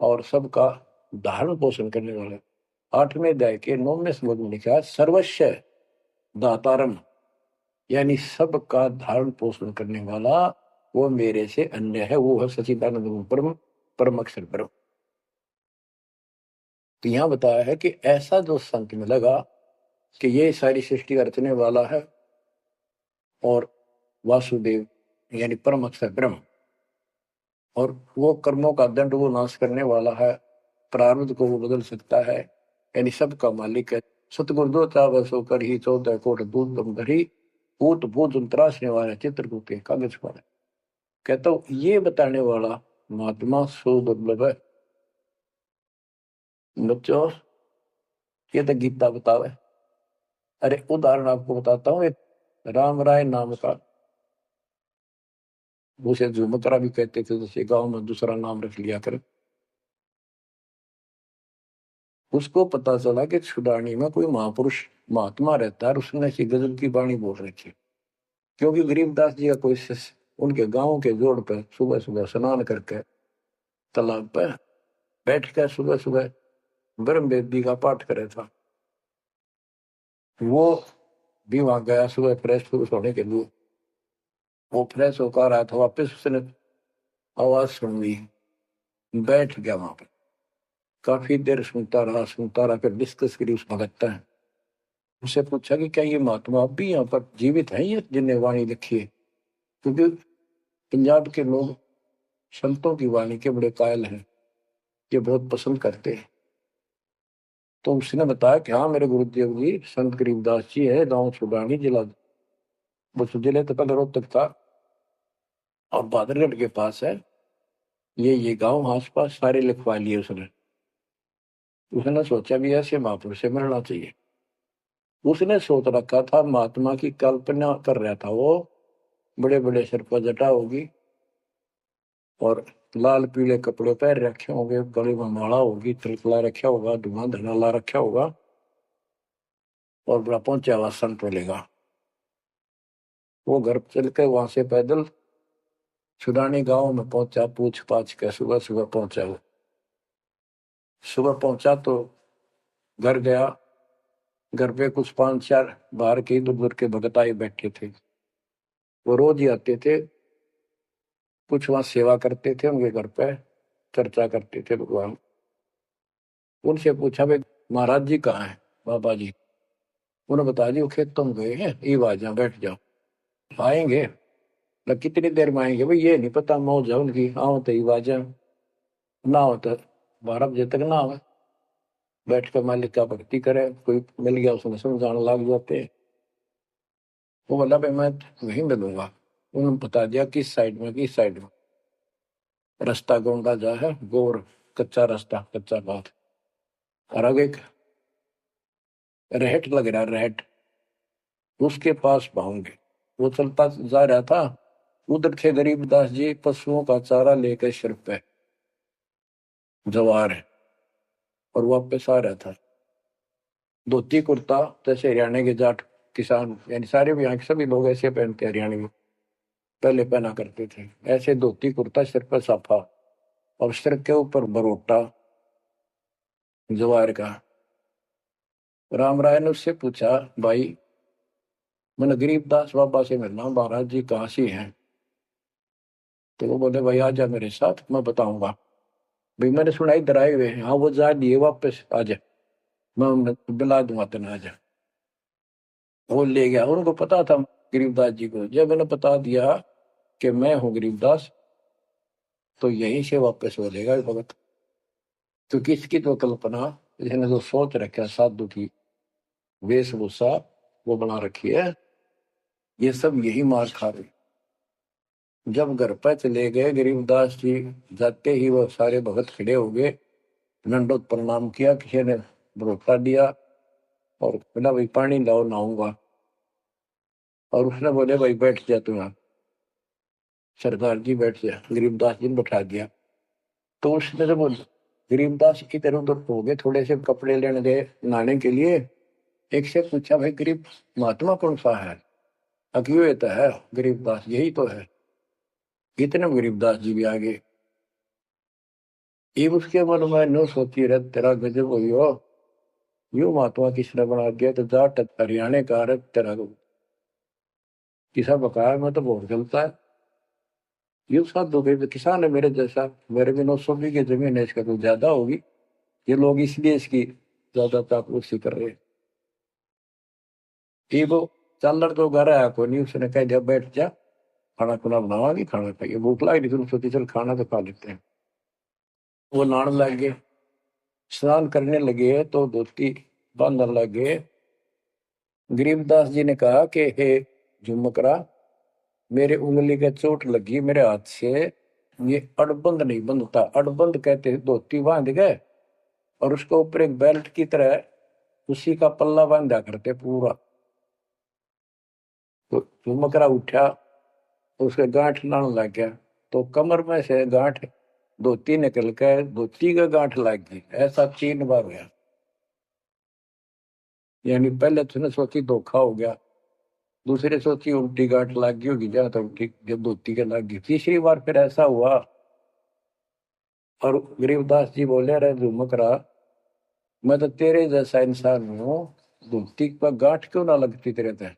और सबका धारण पोषण करने वाला। 8वें अध्याय के 9वें श्लोक में लिखा है सर्वस्व दातारम, यानी सबका धारण पोषण करने वाला वो मेरे से अन्य है, वो है सच्चिदानंद ब्रह्म, परम अक्षर ब्रह्म। तो यहां बताया है कि ऐसा जो संत में लगा कि ये सारी सृष्टि का रचने वाला है और वासुदेव यानी परम अक्षर ब्रह्म, और वो कर्मों का दंड वो नाश करने वाला है, प्रारब्ध को वो बदल सकता है, यानी सबका मालिक है। सतगुरु दो चाव सो कर ही 14 कोट दूध दम धरी, भूत भूत त्रासने वाला चित्रकूट के कागज पर। कहता हूं ये बताने वाला महात्मा सो दुर्लभ है। बच्चों ये तो गीता बतावे। अरे उदाहरण आपको बताता हूँ, एक राम राय नाम का, उसे झुमकरा भी कहते थे, जैसे गांव में दूसरा नाम रख लिया कर। उसको पता चला कि छुड़ानी में कोई महापुरुष महात्मा रहता है, उसने ऐसी गजब की वाणी बोल रखी। क्योंकि गरीबदास जी का कोई शिष्य उनके गांव के जोड़ पर सुबह सुबह स्नान करके तालाब पर बैठ कर सुबह सुबह ब्रह्म वेदी का पाठ करे था। वो भी वहां गया सुबह फ्रेश फ्रूश होने के लिए। वो फ्रेश होकर आया था, वापिस उसने आवाज सुन ली, बैठ गया वहां पर, काफी देर सुनता रहा, फिर डिस्कस करी उस भगत है। उससे पूछा कि क्या ये महात्मा अब भी यहाँ पर जीवित है, ये जिन्हें वाणी लिखी है? क्योंकि पंजाब के लोग संतों की वाणी के बड़े कायल हैं, ये बहुत पसंद करते हैं। तो उसने बताया कि हाँ मेरे गुरुदेव जी संत गरीबदास जी है, गाँव छुड़ानी, जिला वो जिले तो पहले रोहतक था और बहादुरगढ़ के पास है। ये गांव आस पास सारे लिखवा लिए उसने। उसने सोचा भी ऐसे महापुरुष से मिलना चाहिए। उसने सोच रखा था, महात्मा की कल्पना कर रहा था वो, बड़े बड़े सिर पर जटा होगी और लाल पीले कपड़े पहन रखे होंगे, गले में माला होगी, तिलक रखा होगा, धुआं धना ला रखा होगा और बड़ा पहुंचा हुआ संत मिलेगा। वो घर चल के वहां से पैदल छुड़ानी गांव में पहुंचा, पूछ पाछ के सुबह सुबह पहुंचा। वो सुबह पहुंचा तो घर गया, घर पे कुछ 5-4 बाहर के इधर उधर के भगत आए बैठे थे। वो रोज ही आते थे, कुछ वहां सेवा करते थे, उनके घर पे चर्चा करते थे भगवान। उनसे पूछा भाई महाराज जी कहाँ है, बाबा जी? उन्होंने बता दी वो खेत तुम गए हैं, ये आ जाओ बैठ जाओ। आएंगे ना, कितनी देर में आएंगे भाई ये नहीं पता, मौज है उनकी, आओ तो ये आ जाओ, ना हो तो 12 बजे तक ना हो, बैठ कर मालिक का भक्ति करे। कोई मिल गया उसमें समझाने लग जाते। वो बोला भाई मैं वहीं मिलूंगा। उन्होंने बता दिया किस साइड में, किस साइड में। रास्ता गोंडा जा है, गोर कच्चा रास्ता, कच्चा बात, और आगे एक रहट लग रहा, रहट, उसके पास पाऊंगे। वो चलता जा रहा था, उधर थे गरीबदास जी पशुओं का चारा लेकर सिर पे जवार है, और वापस आ रहा था। धोती कुर्ता जैसे हरियाणा के जाट किसान, यानी सारे भी यहाँ के सभी लोग ऐसे पहनते, हरियाणा में पहले पहना करते थे ऐसे, धोती कुर्ता, सिर पर साफा और सिर के ऊपर बरोटा जवार का। राम राय ने उससे पूछा, भाई मैंने गरीबदास बाबा से मिलना, महाराज जी कहाँ से हैं? तो वो बोले, भाई आ जा मेरे साथ, मैं बताऊंगा। भाई मैंने सुना इधर आए हुए हैं। हाँ वो जा दिए वापस, आ जा, मैं उन्हें बुला दूंगा तेना, आ जा। वो ले गया। उनको पता था गरीबदास जी को। जब मैंने बता दिया कि मैं हूँ गरीबदास, तो यहीं से वापस हो जाएगा भगत। क्योंकि इसकी तो कल्पना, इसने जो सोच रखा है साधु की वेशभूषा वो बना रखी है, ये सब यही मार खा रहे। जब घर पर चले गए गरीबदास जी, जाते ही वो सारे भगत खड़े हो गए, दंडोत प्रणाम किया, किसी ने भरोसा दिया और बोला, भाई पानी लाओ, नहाऊंगा। और उसने बोले, भाई बैठ जा तू यहाँ। सरदार जी बैठ जा। गरीबदास जी ने बैठा दिया। तो उसने जब गरीबदास इधर उधर हो गए, थोड़े से कपड़े लेने गए नहाने के लिए, एक से पूछा, भाई गरीब महात्मा कौन सा है? अक्यों तो है गरीबदास, यही तो है। इतने में गरीबदास जी भी आ गए। ये उसके मन में नो सोची, रह तेरा गजब हुई हो, यू महात्मा किसने बना दिया? तो जाट हरियाणा का रह तेरा किसा बकाया में तो बहुत गलता है। ये साधु के किसान है मेरे जैसा, मेरे भी 900 की जमीन है, इसका तो ज्यादा होगी। ये लोग इसलिए इसकी ज्यादा चापलूसी कर रहे हैं। ये वो चालर तो घर आया को नहीं, उसने कह दिया बैठ जा, खाना खुना बनावागी, खाना खाइए, भूख लग रही थी, सोची चल खाना तो खा लेते हैं। वो नहाने लग गए, स्नान करने लगे तो धोती बांधने लगे। गरीबदास जी ने कहा कि हे झुमकरा, मेरे उंगली के चोट लगी मेरे हाथ से, ये अड़बंद नहीं बंधता। अड़बंद कहते हैं धोती बांध गए और उसको ऊपर एक बेल्ट की तरह उसी का पल्ला बांधा करते पूरा। तो झुमकरा उठा, उसके गांठ लाने लग गया, तो कमर में से गांठ धोती निकल कर धोती का गांठ लग गई। ऐसा 3 बार हुआ। यानी पहले तो सोची धोखा हो गया, दूसरे सोची उल्टी गांठ लग गई होगी, जहां तक ठीक जब धोती के लग गई, तीसरी बार फिर ऐसा हुआ। और गरीबदास जी बोले, रे झुमकरा, मैं तो तेरे जैसा इंसान हूँ, धोती पर गांठ क्यों ना लगती तेरे ते?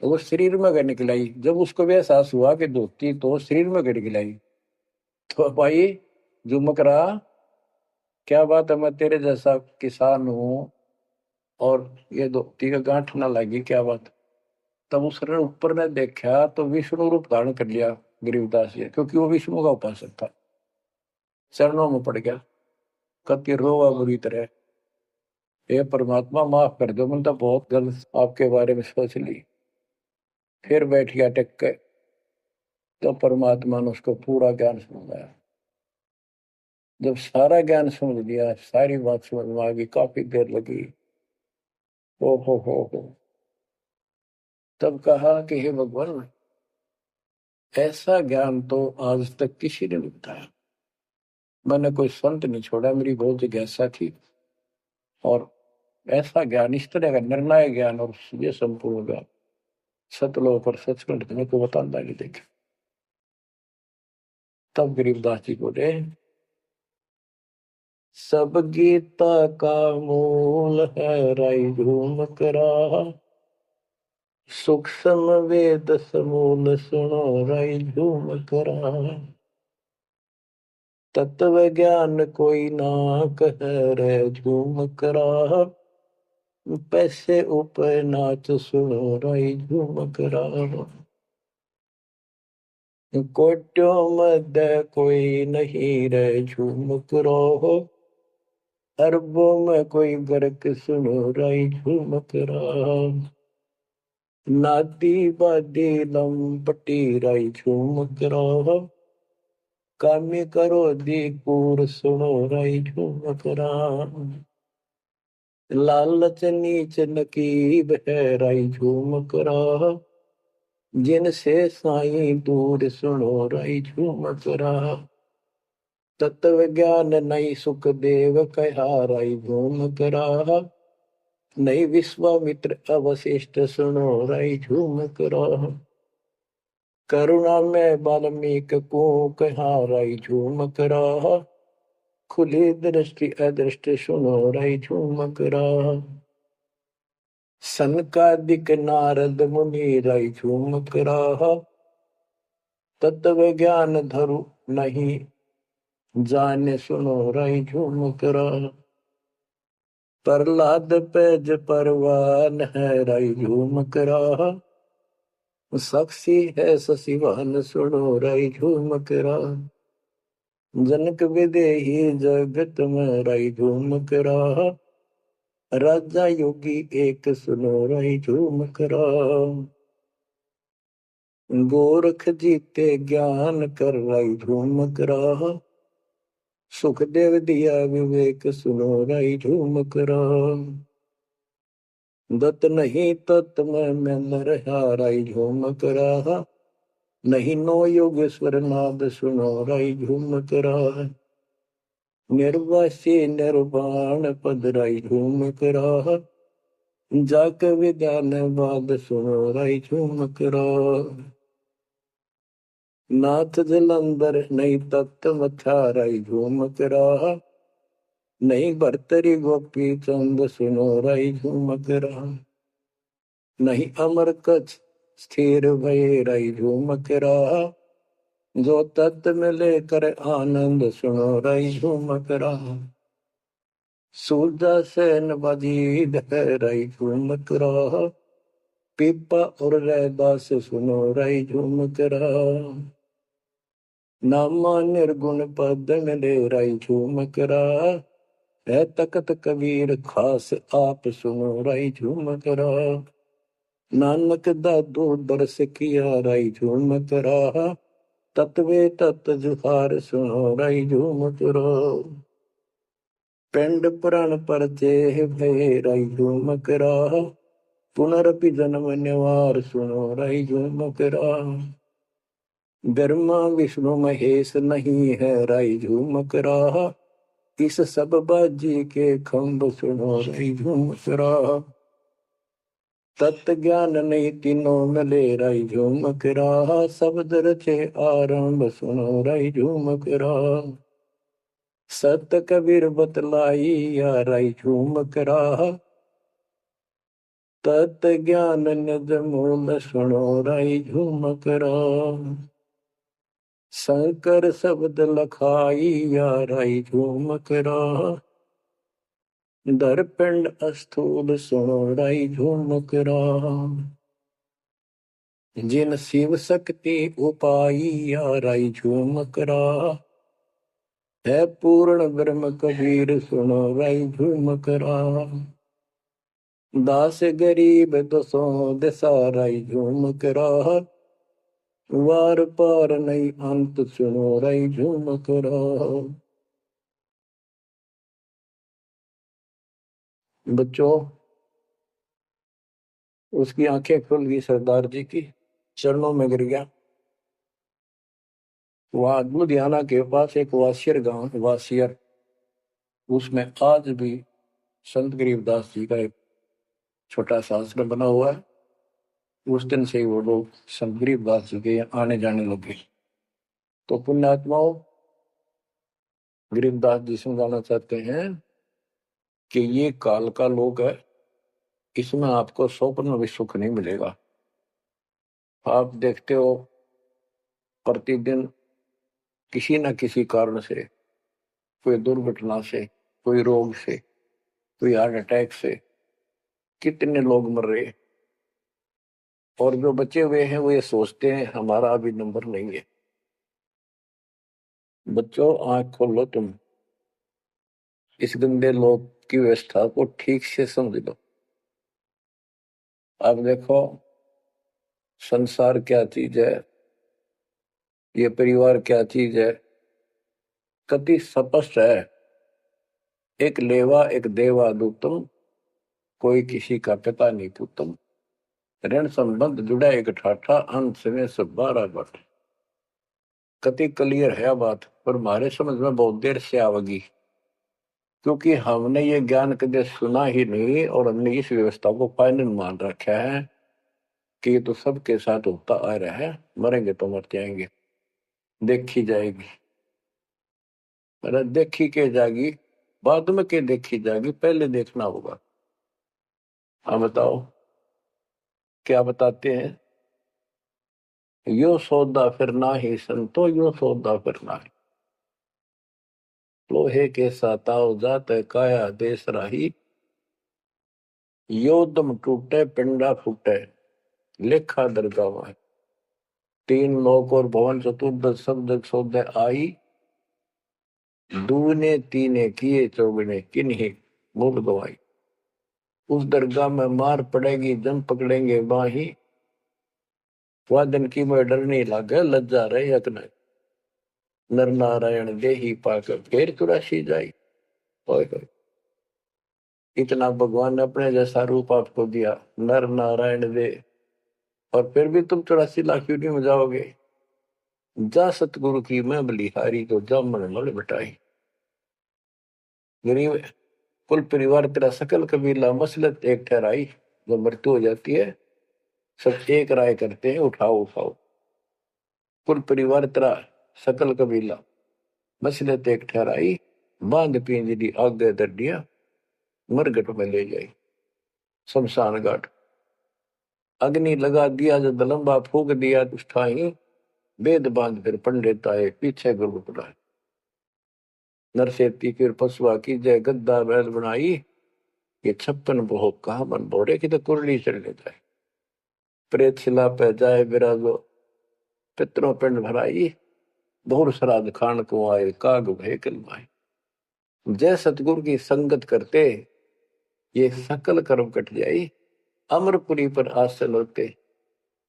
तो वो शरीर में गड़ निकलाई। जब उसको भी एहसास हुआ कि धोती तो शरीर में गड़ निकलाई, तो भाई झुमकरा, क्या बात है, मैं तेरे जैसा किसान हूँ और ये धोती का गांठ ना लगी, क्या बात? तब उसने ऊपर ने देखा तो विष्णु रूप धारण कर लिया गरीबदास जी, क्योंकि वो विष्णु का उपासक था। चरणों में पड़ गया, कति रोवा बुरी तरह, हे परमात्मा माफ कर दो, मैंने तो बहुत गलत आपके बारे में सोच ली। फिर बैठ गया टेक के। तो परमात्मा ने उसको पूरा ज्ञान समझाया। जब सारा ज्ञान समझ लिया, सारी बात समझ में आ गई, काफी देर लगी। ओ हो, तब कहा कि हे भगवान, ऐसा ज्ञान तो आज तक किसी ने नहीं बताया। मैंने कोई संत नहीं छोड़ा, मेरी बहुत जिज्ञासा थी, और ऐसा ज्ञान, इस तरह का निर्णायक ज्ञान और ये संपूर्ण ज्ञान सतलोक और सचखंड में को बताता नहीं देखे। तब गरीबदास जी बोले, सब गीता का मूल है राई झूम करा, सूक्ष्म वेद समूल सुनो राई झूम करा, तत्व ज्ञान कोई ना कह रे झूम करा, पैसे ऊपर नाच सुनो राई झूम करा, कोट्यों मध्य कोई नहीं रे झूम करो, अरबों में कोई गर्क सुनो राई झूम करा, नादी बादी लंपटी राई झूम करो, कामी करो दी कूर सुनो राई झूम करा, लालच नीच नकीब है राई झूम करा, जिनसे साईं दूर सुनो राई झूम करा, तत्व ज्ञान नहीं सुख देव कहा राई झूम करा, नहीं विश्वामित्र अवशिष्ट सुनो राई झूम करा, करुणा में वाल्मीकि को कहा राई झूम करा, खुली दृष्टि अदृष्टि सुनो राई झूम करा, सनकादिक नारद मुनि राय झूम कराहा, तत्व ज्ञान धरु नहीं जाने सुनो राय झूम कराहा। प्रहलाद पैज परवान है राय झूम कराहा, साक्षी है ससिवान सुनो राय झूम कराहा। जनक विदेही जगत में राय झूम कराहा, राजा योगी एक सुनो राय झूम कराहा। गोरख जीते ज्ञान कर राय झूम कराहा, सुखदेव दिया विवेक सुनो राय झूम कराहा। दत्त नहीं तत् में न रहा राय झूम कराहा, नहीं नो योगेश्वर नाद सुनो राय झूम कराहा। निर्वासी निर्वाण पद राय झूम कराहा, जाक विद्यान बाद सुनो राय झूम कराहा। नाथ जलंधर नहीं तत्त मथा राय झूम कराहा, नहीं भरतरी गोपी चंद सुनो राय झूम कराहा। नहीं अमर कछ स्थिर भय राय झूम कराहा, जो तत्त में लेकर आनंद सुनो राय झूम कराहा। सूरजा सेन बजीद है राय झूम कराहा, पीपा और रैदास सुनो राय झूम कराहा। नामा निर्गुण पद मिले राय झूम कराहा, है तकत कबीर खास आप सुनो राय झूम कराहा। नानक दादू दरस किया राय झूम कराहा, तत्वे तत् जुहार सुनो राय झूम कराहा। पिंड पुराण पर देह भय राय झूम कराहा, पुनरपि जन्म निवार सुनो राय झूम कराहा। ब्रह्मा विष्णु महेश नहीं है राय झूम कराहा, इस सब बाजी के खंभ सुनो राय झूम कराहा। तत्व ज्ञान नहीं तीनों मिले राय झूम कराहा, शब्द रचे आरंभ सुनो राय झूम कराहा। सत कबीर बतलाई या राय झूम कराहा, तत् ज्ञान निज मूल सुनो राय झूम कराहा। शंकर शब्द लखाई या राय झूम कराहा, दरपिंड अस्थूल सुनो राय झूम कराहा। जिन शिव शक्ति उपाई या राय झूम कराहा, है पूर्ण ब्रह्म कबीर सुनो राय झूम कराहा। दास गरीब दसों दिशा राय झूम कराहा, वार पार नहीं अंत सुनो राय झूम कराहा। बच्चों, उसकी आंखें खुल गई सरदार जी की, चरणों में गिर गया। वहां लुधियाना के पास एक वासियर गांव, वासियर, उसमें आज भी संत गरीबदास जी का एक छोटा सा आश्रम बना हुआ है। उस दिन से ही वो लोग संत गरीबदास जी के आने जाने लगे। तो पुण्यात्माओं, गरीबदास जी समझाना चाहते हैं कि ये काल का लोग है, इसमें आपको स्वप्न में भी सुख नहीं मिलेगा। आप देखते हो प्रतिदिन किसी न किसी कारण से, कोई दुर्घटना से, कोई रोग से, कोई हार्ट अटैक से कितने लोग मर रहे, और जो बचे हुए हैं वो ये सोचते हैं हमारा अभी नंबर नहीं है। बच्चों, आंख खोलो, तुम इस गंदे लोग की व्यवस्था को ठीक से समझ लो। अब देखो, संसार क्या चीज है, ये परिवार क्या चीज है, कति स्पष्ट है। एक लेवा एक देवा दूतम, कोई किसी का पिता नहीं पुतम। ऋण संबंध जुड़ा एक ठाठा, अंत में सब 12 बट। कति क्लियर है बात, पर हमारे समझ में बहुत देर से आवेगी, क्योंकि हमने ये ज्ञान कभी सुना ही नहीं, और हमने इस व्यवस्था को फाइनल मान रखा है कि ये तो सबके साथ होता आ रहा है, मरेंगे तो मर जाएंगे, देखी जाएगी। अरे देखी के जाएगी, बाद में के देखी जाएगी, पहले देखना होगा। हाँ बताओ क्या बताते हैं? यो सौदा फिर ना ही संतो, यो सौदा फिर ना ही। लोहे के साताव जात है काया देश राही, यो दम टूटे पिंडा फूटे, लेखा दरगाह है। तीन लोक और भवन चतुर्दश सब जग सौदे आई, दूने तीने किए चौगने किन्हीं मूल गवाई। उस दरगाह में मार पड़ेगी जन पकड़ेंगे बाही, वादन की में डर नहीं लागे लज्जा रहे यकन, नर नारायण देही पाकर फिर चुरासी जाई। ओए होए, इतना भगवान ने अपने जैसा रूप आपको दिया, नर नारायण दे, और फिर भी तुम 84 लाख यूनिट में जाओगे। जा सतगुरु की मैं बलिहारी तो जामन मल मिटाई। गरीब कुल परिवार तेरा सकल कबीला मसलत एक ठहराई। जब मृत्यु हो जाती है सब एक राय करते हैं, उठाओ उठाओ। कुल परिवार तेरा सकल कबीला मसलत एक ठहराई, बांध पिंजरी आगे दर दिया, मरगट में ले जाई शमशान घाट। अग्नि लगा दिया जो दलंबा फूक दिया तुष्ठाई, वेद बांध फिर पंडित आए पीछे गुरु पढ़ाए। नरसेती फिर पशुआ की जय गद्दा बैल बनाई, ये 56 बहु कहा मन बोरे की तो कुरली चढ़ने जाए। प्रेत शिला पे जाए विराजो, पितरों पिंड भराई, बहुर श्राद्ध खान को आए काग भय कलमाए। जय सतगुरु की संगत करते ये सकल कर्म कट जाई, अमरपुरी पर आसन होते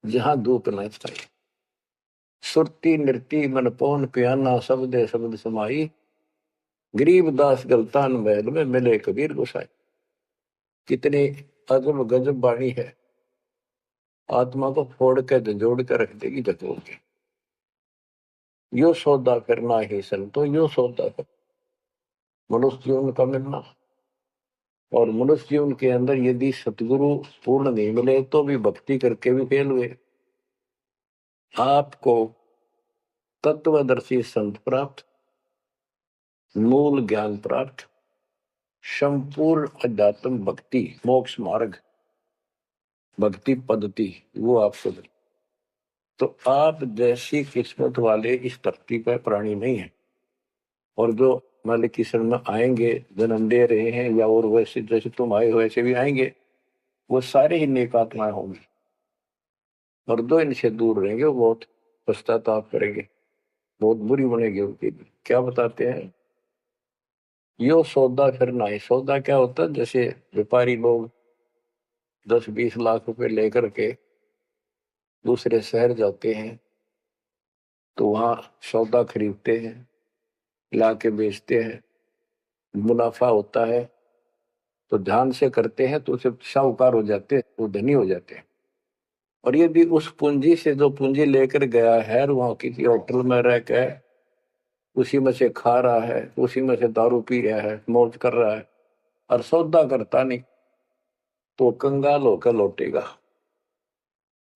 जहां धूप न छाई। सुरती नृती मन पवन पियाना शब्दे शब्द समाई, गरीब दास गलतान महल में मिले कबीर गोसाई। कितनी अजब गजब वाणी है, आत्मा को फोड़ के झंझोड़ के रख देगी जकोड़ के। यो सौदा करना ही संतो, यो सौदा कर मनुष्य जीवन का मिलना। और मनुष्य जीवन के अंदर यदि सतगुरु पूर्ण नहीं मिले तो भी भक्ति करके भी फेल हुए। आपको तत्वदर्शी संत प्राप्त, मूल ज्ञान प्राप्त, संपूर्ण अध्यात्म भक्ति मोक्ष मार्ग भक्ति पद्धति वो आपको मिले। तो आप जैसी किस्मत वाले इस धरती पर प्राणी नहीं है। और जो मालिक की शरण में आएंगे, जन्म दे रहे हैं या और वैसे जैसे तुम आए हो वैसे भी आएंगे, वो सारे ही नेक आत्माएं होंगी। और दो इनसे दूर रहेंगे वो बहुत पश्चाताप करेंगे, बहुत बुरी बनेगी उनकी। क्या बताते हैं? यो सौदा करना है। सौदा क्या होता है? जैसे व्यापारी लोग 10-20 लाख रुपए लेकर के दूसरे शहर जाते हैं तो वहां सौदा खरीदते हैं, ला के बेचते हैं, मुनाफा होता है तो ध्यान से करते हैं तो उसे साहूकार हो जाते हैं, वो धनी हो जाते हैं। और यदि उस पूंजी से जो पूंजी लेकर गया है वहां किसी होटल में रह के उसी में से खा रहा है, उसी में से दारू पी रहा है, मौज कर रहा है और सौदा करता नहीं, तो कंगाल होकर लौटेगा।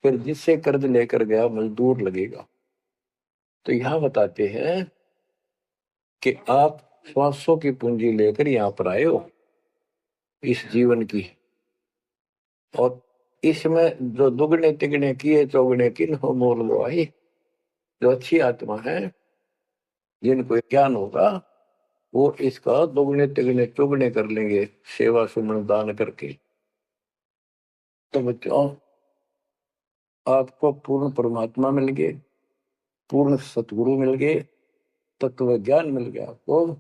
फिर जिससे कर्ज लेकर गया मजदूर लगेगा। तो यहां बताते हैं कि आप श्वासों की पूंजी लेकर यहां पर आए हो इस जीवन की, और इसमें जो दुगने तिगने किए चौगने किन हो मोल गवाही। जो अच्छी आत्मा है जिनको ज्ञान होगा वो इसका दुगने तिगने चौगने कर लेंगे सेवा सुमन दान करके। तो बच्चों आपको पूर्ण परमात्मा मिल गए, पूर्ण सतगुरु मिल गए, तत्व ज्ञान मिल गया, तो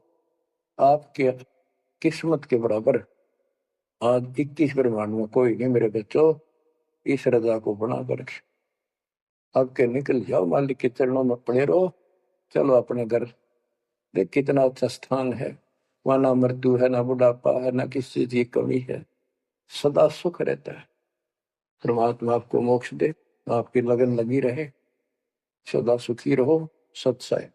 आपके किस्मत के बराबर आज 21 ब्रह्मांड में कोई नहीं मेरे बच्चों। इस रजा को बना कर अब के निकल जाओ, मालिक के चरणों में पड़े रहो, चलो अपने घर। देख कितना अच्छा स्थान है, वहां ना मृत्यु है, ना बुढ़ापा है, ना किसी चीज की कमी है, सदा सुख रहता है। परमात्मा आपको मोक्ष दे, आपकी लगन लगी रहे, सदा सुखी रहो। सत्संग।